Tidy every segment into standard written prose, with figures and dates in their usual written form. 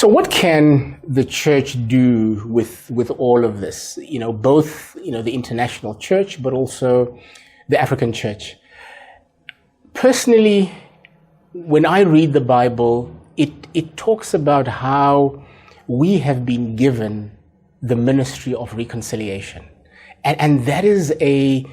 So what can the church do with all of this? Both, the international church, but also the African church. Personally, when I read the Bible, it talks about how we have been given the ministry of reconciliation. And that is a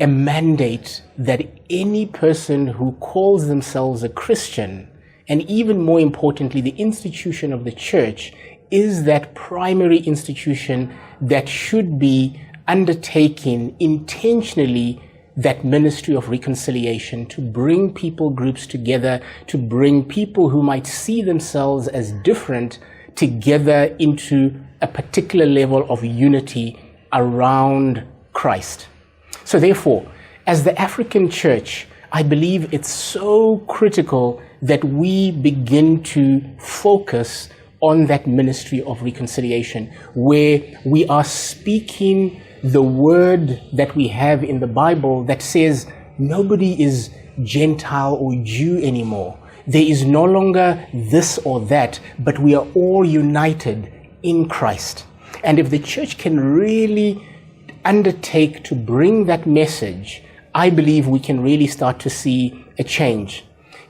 mandate that any person who calls themselves a Christian, and even more importantly, the institution of the church, is that primary institution that should be undertaking intentionally that ministry of reconciliation, to bring people groups together, to bring people who might see themselves as different together into a particular level of unity around Christ. So therefore, as the African church, I believe it's so critical that we begin to focus on that ministry of reconciliation, where we are speaking the word that we have in the Bible that says nobody is Gentile or Jew anymore. There is no longer this or that, but we are all united in Christ. And if the church can really undertake to bring that message, I believe we can really start to see a change.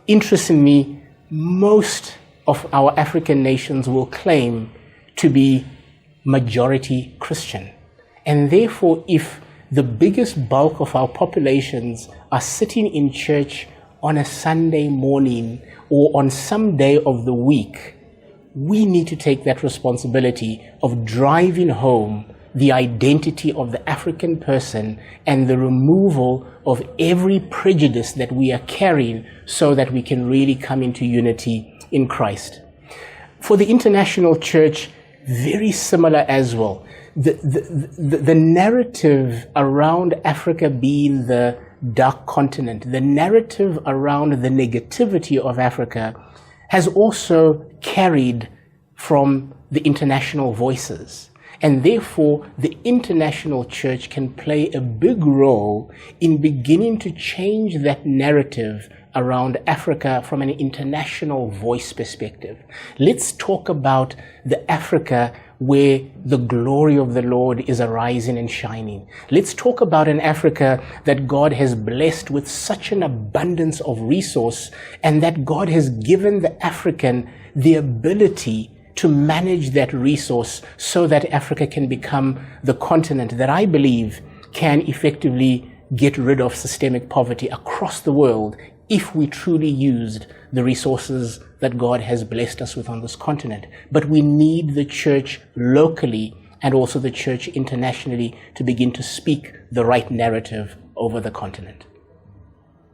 Interestingly, most of our African nations will claim to be majority Christian. And therefore, if the biggest bulk of our populations are sitting in church on a Sunday morning or on some day of the week, we need to take that responsibility of driving home the identity of the African person and the removal of every prejudice that we are carrying, so that we can really come into unity in Christ. For the international church, very similar as well. The narrative around Africa being the dark continent, the narrative around the negativity of Africa has also carried from the international voices. And therefore, the international church can play a big role in beginning to change that narrative around Africa from an international voice perspective. Let's talk about the Africa where the glory of the Lord is arising and shining. Let's talk about an Africa that God has blessed with such an abundance of resource, and that God has given the African the ability to manage that resource so that Africa can become the continent that I believe can effectively get rid of systemic poverty across the world if we truly used the resources that God has blessed us with on this continent. But we need the church locally and also the church internationally to begin to speak the right narrative over the continent.